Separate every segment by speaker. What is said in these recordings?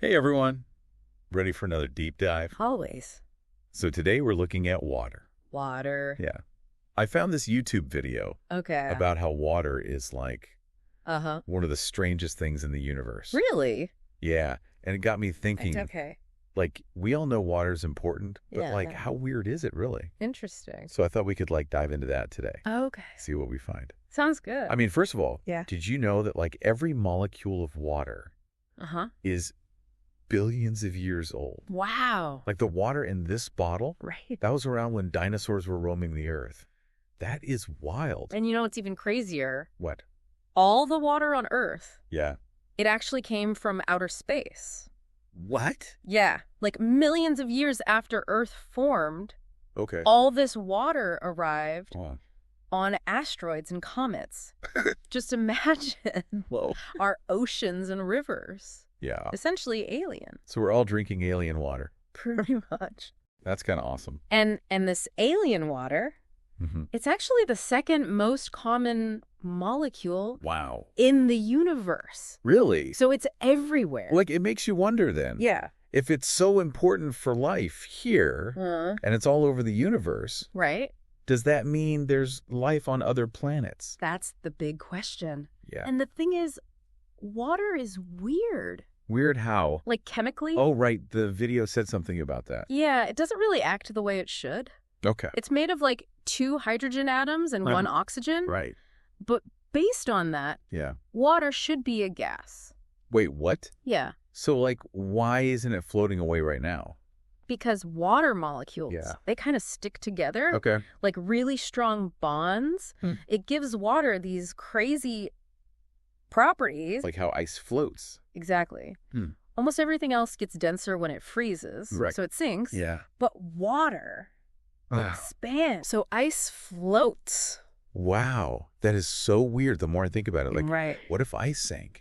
Speaker 1: Hey everyone, ready for another deep dive?
Speaker 2: Always.
Speaker 1: So today we're looking at water.
Speaker 2: Water.
Speaker 1: Yeah. I found this YouTube video
Speaker 2: Okay.
Speaker 1: about how water is like
Speaker 2: Uh-huh.
Speaker 1: one of the strangest things in the universe.
Speaker 2: Really?
Speaker 1: Yeah. And it got me thinking,
Speaker 2: Okay.
Speaker 1: like, we all know water's important, but
Speaker 2: Yeah.
Speaker 1: like, how weird is it really?
Speaker 2: Interesting.
Speaker 1: So I thought we could like dive into that today.
Speaker 2: Okay.
Speaker 1: See what we find.
Speaker 2: Sounds good.
Speaker 1: I mean, first of all,
Speaker 2: Yeah.
Speaker 1: did you know that like every molecule of water
Speaker 2: Uh-huh.
Speaker 1: is billions of years old?
Speaker 2: Wow.
Speaker 1: Like the water in this bottle,
Speaker 2: Right.
Speaker 1: that was around when dinosaurs were roaming the earth. That is wild.
Speaker 2: And you know what's even crazier?
Speaker 1: What?
Speaker 2: All the water on Earth,
Speaker 1: Yeah.
Speaker 2: it actually came from outer space.
Speaker 1: What?
Speaker 2: Yeah. Like millions of years after Earth formed,
Speaker 1: Okay.
Speaker 2: all this water arrived
Speaker 1: Wow.
Speaker 2: on asteroids and comets. Just imagine
Speaker 1: Whoa.
Speaker 2: our oceans and rivers.
Speaker 1: Yeah.
Speaker 2: Essentially alien.
Speaker 1: So we're all drinking alien water.
Speaker 2: Pretty much.
Speaker 1: That's kind of awesome.
Speaker 2: And this alien water,
Speaker 1: Mm-hmm.
Speaker 2: it's actually the second most common molecule
Speaker 1: Wow.
Speaker 2: in the universe.
Speaker 1: Really?
Speaker 2: So it's everywhere.
Speaker 1: Like, it makes you wonder then.
Speaker 2: Yeah.
Speaker 1: If it's so important for life here, and it's all over the universe,
Speaker 2: Right?
Speaker 1: does that mean there's life on other planets?
Speaker 2: That's the big question.
Speaker 1: Yeah.
Speaker 2: And the thing is, water is weird.
Speaker 1: Weird how?
Speaker 2: Like chemically.
Speaker 1: Oh, right. The video said something about that.
Speaker 2: Yeah, it doesn't really act the way it should.
Speaker 1: Okay.
Speaker 2: It's made of like 2 hydrogen atoms and 1 oxygen.
Speaker 1: Right.
Speaker 2: But based on that,
Speaker 1: Yeah.
Speaker 2: water should be a gas.
Speaker 1: Wait, what?
Speaker 2: Yeah.
Speaker 1: So, like, why isn't it floating away right now?
Speaker 2: Because water molecules,
Speaker 1: Yeah.
Speaker 2: they kind of stick together,
Speaker 1: Okay.
Speaker 2: like really strong bonds.
Speaker 1: Hmm.
Speaker 2: It gives water these crazy properties.
Speaker 1: Like how ice floats.
Speaker 2: Exactly.
Speaker 1: Hmm.
Speaker 2: Almost everything else gets denser when it freezes,
Speaker 1: Right.
Speaker 2: so it sinks.
Speaker 1: Yeah.
Speaker 2: But water
Speaker 1: Wow.
Speaker 2: expands. So ice floats.
Speaker 1: Wow. That is so weird the more I think about it. Like,
Speaker 2: Right.
Speaker 1: what if ice sank?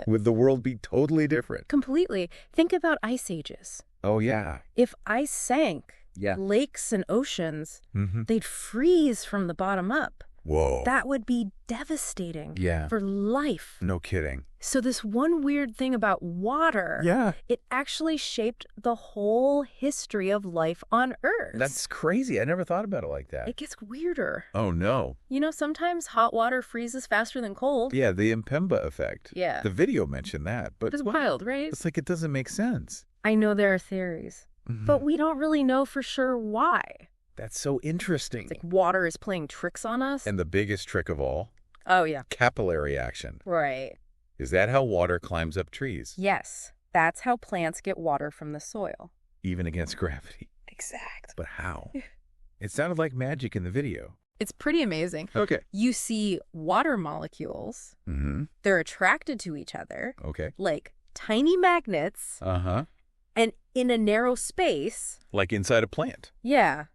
Speaker 1: Would the world be totally different?
Speaker 2: Completely. Think about ice ages.
Speaker 1: Oh, yeah.
Speaker 2: If ice sank,
Speaker 1: Yeah.
Speaker 2: lakes and oceans,
Speaker 1: Mm-hmm.
Speaker 2: they'd freeze from the bottom up.
Speaker 1: Whoa.
Speaker 2: That would be devastating
Speaker 1: Yeah.
Speaker 2: for life.
Speaker 1: No kidding.
Speaker 2: So this one weird thing about water,
Speaker 1: Yeah.
Speaker 2: it actually shaped the whole history of life on Earth.
Speaker 1: That's crazy. I never thought about it like that.
Speaker 2: It gets weirder.
Speaker 1: Oh, no.
Speaker 2: You know, sometimes hot water freezes faster than cold.
Speaker 1: Yeah, the Impemba effect.
Speaker 2: Yeah.
Speaker 1: The video mentioned that, but
Speaker 2: It's wild, right?
Speaker 1: it's like it doesn't make sense.
Speaker 2: I know there are theories,
Speaker 1: Mhm.
Speaker 2: but we don't really know for sure why.
Speaker 1: That's so interesting.
Speaker 2: It's like water is playing tricks on us.
Speaker 1: And the biggest trick of all,
Speaker 2: Oh, yeah.
Speaker 1: capillary action.
Speaker 2: Right.
Speaker 1: Is that how water climbs up trees?
Speaker 2: Yes. That's how plants get water from the soil.
Speaker 1: Even against gravity.
Speaker 2: Exact.
Speaker 1: But how? It sounded like magic in the video.
Speaker 2: It's pretty amazing.
Speaker 1: Okay.
Speaker 2: You see water molecules,
Speaker 1: Mm-hmm.
Speaker 2: they're attracted to each other
Speaker 1: Okay.
Speaker 2: like tiny magnets,
Speaker 1: Uh-huh.
Speaker 2: and in a narrow space,
Speaker 1: Like inside a plant.
Speaker 2: yeah,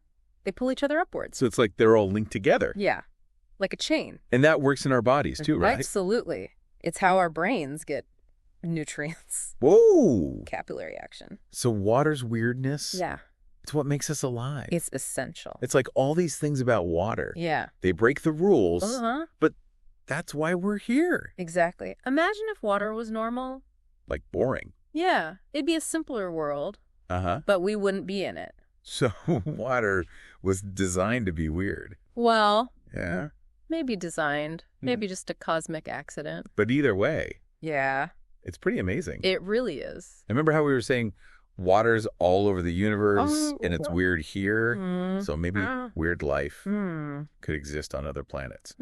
Speaker 2: they pull each other upwards.
Speaker 1: So it's like they're all linked together.
Speaker 2: Yeah, like a chain.
Speaker 1: And that works in our bodies too, right?
Speaker 2: Absolutely. It's how our brains get nutrients.
Speaker 1: Whoa.
Speaker 2: Capillary action.
Speaker 1: So water's weirdness,
Speaker 2: Yeah,
Speaker 1: it's what makes us alive.
Speaker 2: it's essential.
Speaker 1: It's like all these things about water.
Speaker 2: Yeah.
Speaker 1: They break the rules,
Speaker 2: Uh-huh.
Speaker 1: but that's why we're here.
Speaker 2: Exactly. Imagine if water was normal.
Speaker 1: Like boring.
Speaker 2: Yeah, it'd be a simpler world,
Speaker 1: Uh-huh.
Speaker 2: but we wouldn't be in it.
Speaker 1: So water was designed to be weird.
Speaker 2: Well,
Speaker 1: Yeah.
Speaker 2: maybe designed. Maybe just a cosmic accident.
Speaker 1: But either way,
Speaker 2: Yeah,
Speaker 1: it's pretty amazing.
Speaker 2: it really is.
Speaker 1: I remember how we were saying water's all over the universe
Speaker 2: Oh,
Speaker 1: and it's weird here.
Speaker 2: Mm.
Speaker 1: So maybe
Speaker 2: Ah.
Speaker 1: weird life
Speaker 2: Hmm.
Speaker 1: could exist on other planets.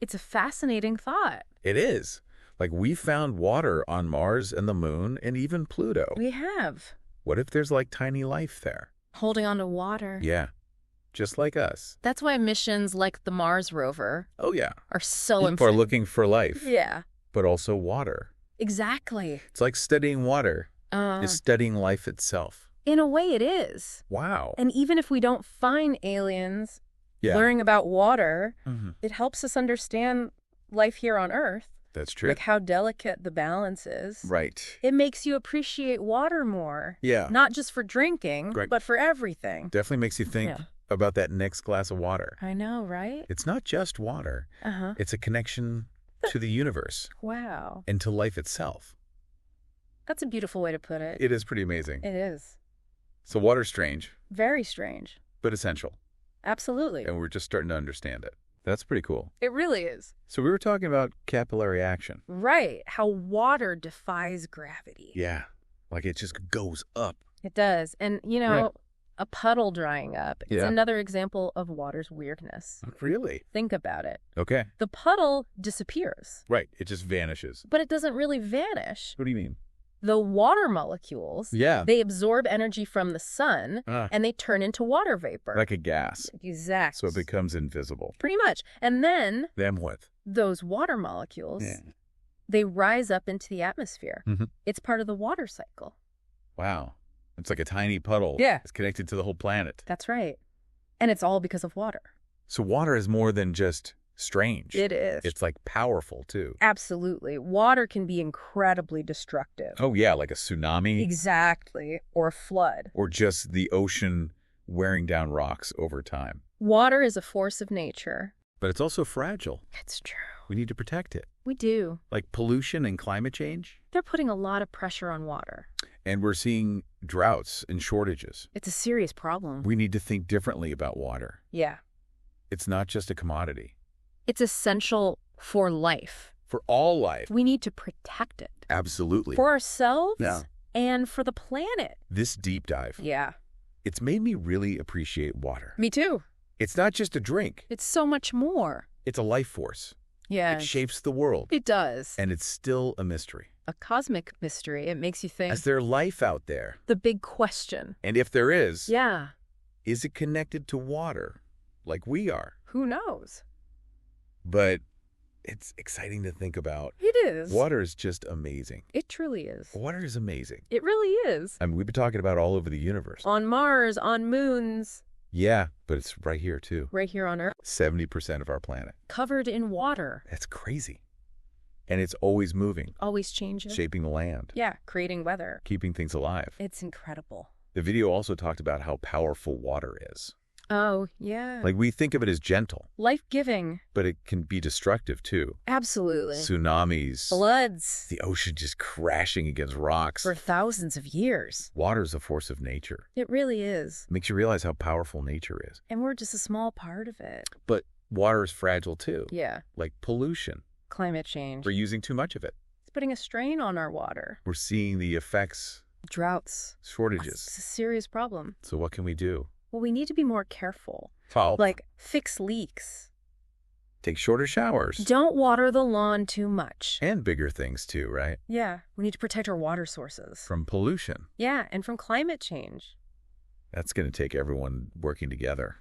Speaker 2: It's a fascinating thought.
Speaker 1: It is. Like we found water on Mars and the moon and even Pluto.
Speaker 2: We have.
Speaker 1: What if there's like tiny life there?
Speaker 2: Holding on to water.
Speaker 1: Yeah. Just like us.
Speaker 2: That's why missions like the Mars rover
Speaker 1: Oh, yeah.
Speaker 2: are so
Speaker 1: For
Speaker 2: important.
Speaker 1: looking for life,
Speaker 2: Yeah,
Speaker 1: but also water.
Speaker 2: exactly.
Speaker 1: It's like studying water is studying life itself.
Speaker 2: In a way, it is.
Speaker 1: Wow.
Speaker 2: And even if we don't find aliens,
Speaker 1: Yeah.
Speaker 2: learning about water,
Speaker 1: Mhm.
Speaker 2: it helps us understand life here on Earth,
Speaker 1: That's true.
Speaker 2: like how delicate the balance is.
Speaker 1: Right.
Speaker 2: It makes you appreciate water more,
Speaker 1: Yeah.
Speaker 2: not just for drinking,
Speaker 1: Right.
Speaker 2: but for everything.
Speaker 1: Definitely makes you think
Speaker 2: Yeah.
Speaker 1: about that next glass of water.
Speaker 2: I know, right?
Speaker 1: It's not just water.
Speaker 2: Uh-huh.
Speaker 1: It's a connection to the universe
Speaker 2: Wow.
Speaker 1: and to life itself.
Speaker 2: That's a beautiful way to put it.
Speaker 1: It is pretty amazing.
Speaker 2: It is.
Speaker 1: So water's strange,
Speaker 2: Very strange.
Speaker 1: but essential.
Speaker 2: Absolutely.
Speaker 1: And we're just starting to understand it. That's pretty cool.
Speaker 2: It really is.
Speaker 1: So we were talking about capillary action.
Speaker 2: Right. How water defies gravity.
Speaker 1: Yeah. Like it just goes up.
Speaker 2: It does. And,
Speaker 1: Right.
Speaker 2: a puddle drying up is
Speaker 1: Yeah.
Speaker 2: another example of water's weirdness.
Speaker 1: Really?
Speaker 2: Think about it.
Speaker 1: Okay.
Speaker 2: The puddle disappears,
Speaker 1: Right. It just vanishes.
Speaker 2: but it doesn't really vanish.
Speaker 1: What do you mean?
Speaker 2: The water molecules,
Speaker 1: Yeah.
Speaker 2: they absorb energy from the sun
Speaker 1: Ah,
Speaker 2: and they turn into water vapor.
Speaker 1: like a gas.
Speaker 2: Exactly.
Speaker 1: So it becomes invisible.
Speaker 2: Pretty much. And then
Speaker 1: Then what?
Speaker 2: those water molecules, they rise up into the atmosphere.
Speaker 1: Mhm.
Speaker 2: It's part of the water cycle.
Speaker 1: Wow. It's like a tiny puddle.
Speaker 2: Yeah.
Speaker 1: It's connected to the whole planet.
Speaker 2: That's right. And it's all because of water.
Speaker 1: So water is more than just strange.
Speaker 2: It is.
Speaker 1: It's like powerful too.
Speaker 2: Absolutely. Water can be incredibly destructive.
Speaker 1: Oh yeah, like a tsunami
Speaker 2: Exactly. Or a flood.
Speaker 1: or just the ocean wearing down rocks over time.
Speaker 2: Water is a force of nature.
Speaker 1: But it's also fragile.
Speaker 2: It's true.
Speaker 1: We need to protect it.
Speaker 2: We do.
Speaker 1: Like pollution and climate change.
Speaker 2: They're putting a lot of pressure on water.
Speaker 1: And we're seeing droughts and shortages.
Speaker 2: It's a serious problem.
Speaker 1: We need to think differently about water.
Speaker 2: Yeah.
Speaker 1: It's not just a commodity.
Speaker 2: It's essential for life.
Speaker 1: For all life.
Speaker 2: We need to protect it.
Speaker 1: Absolutely.
Speaker 2: For ourselves
Speaker 1: Yeah.
Speaker 2: and for the planet.
Speaker 1: This deep dive,
Speaker 2: Yeah.
Speaker 1: it's made me really appreciate water.
Speaker 2: Me too.
Speaker 1: It's not just a drink.
Speaker 2: It's so much more.
Speaker 1: It's a life force.
Speaker 2: Yeah.
Speaker 1: It shapes the world.
Speaker 2: It does.
Speaker 1: And it's still a mystery.
Speaker 2: A cosmic mystery. It makes you think.
Speaker 1: Is there life out there?
Speaker 2: The big question.
Speaker 1: And if there is,
Speaker 2: Yeah.
Speaker 1: is it connected to water like we are?
Speaker 2: Who knows?
Speaker 1: But it's exciting to think about.
Speaker 2: It is.
Speaker 1: Water is just amazing.
Speaker 2: It truly is.
Speaker 1: Water is amazing.
Speaker 2: It really is.
Speaker 1: I mean, we've been talking about all over the universe.
Speaker 2: On Mars, on moons,
Speaker 1: Yeah, but it's right here too.
Speaker 2: right here on Earth,
Speaker 1: 70% of our planet.
Speaker 2: covered in water.
Speaker 1: That's crazy. And it's always moving,
Speaker 2: Always changing.
Speaker 1: shaping the land,
Speaker 2: Yeah, creating weather.
Speaker 1: keeping things alive.
Speaker 2: It's incredible.
Speaker 1: The video also talked about how powerful water is.
Speaker 2: Oh, yeah.
Speaker 1: Like we think of it as gentle,
Speaker 2: Life-giving.
Speaker 1: but it can be destructive too.
Speaker 2: Absolutely.
Speaker 1: Tsunamis,
Speaker 2: Floods.
Speaker 1: the ocean just crashing against rocks.
Speaker 2: For thousands of years.
Speaker 1: Water's a force of nature.
Speaker 2: It really is.
Speaker 1: It makes you realize how powerful nature is.
Speaker 2: And we're just a small part of it.
Speaker 1: But water is fragile too,
Speaker 2: Yeah.
Speaker 1: like pollution.
Speaker 2: Climate change.
Speaker 1: We're using too much of it.
Speaker 2: It's putting a strain on our water.
Speaker 1: We're seeing the effects,
Speaker 2: Droughts.
Speaker 1: shortages.
Speaker 2: It's a serious problem.
Speaker 1: So what can we do?
Speaker 2: Well, we need to be more careful.
Speaker 1: Well,
Speaker 2: Like, fix leaks.
Speaker 1: take shorter showers.
Speaker 2: Don't water the lawn too much.
Speaker 1: And bigger things too, right?
Speaker 2: Yeah, we need to protect our water sources.
Speaker 1: From pollution.
Speaker 2: Yeah, and from climate change.
Speaker 1: That's going to take everyone working together.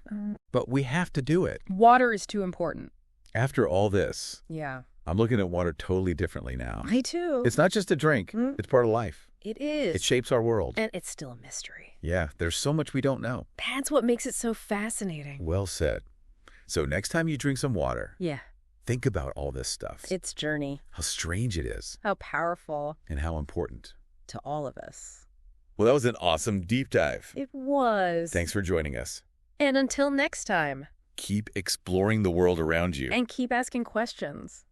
Speaker 1: But we have to do it.
Speaker 2: Water is too important.
Speaker 1: After all this,
Speaker 2: Yeah.
Speaker 1: I'm looking at water totally differently now.
Speaker 2: Me too.
Speaker 1: It's not just a drink.
Speaker 2: Mm.
Speaker 1: It's part of life.
Speaker 2: It is.
Speaker 1: It shapes our world.
Speaker 2: And it's still a mystery.
Speaker 1: Yeah, there's so much we don't know.
Speaker 2: That's what makes it so fascinating.
Speaker 1: Well said. So next time you drink some water,
Speaker 2: Yeah.
Speaker 1: think about all this stuff.
Speaker 2: Its journey.
Speaker 1: How strange it is
Speaker 2: How powerful
Speaker 1: and how important.
Speaker 2: to all of us.
Speaker 1: Well, that was an awesome deep dive.
Speaker 2: It was.
Speaker 1: Thanks for joining us.
Speaker 2: And until next time.
Speaker 1: Keep exploring the world around you.
Speaker 2: And keep asking questions.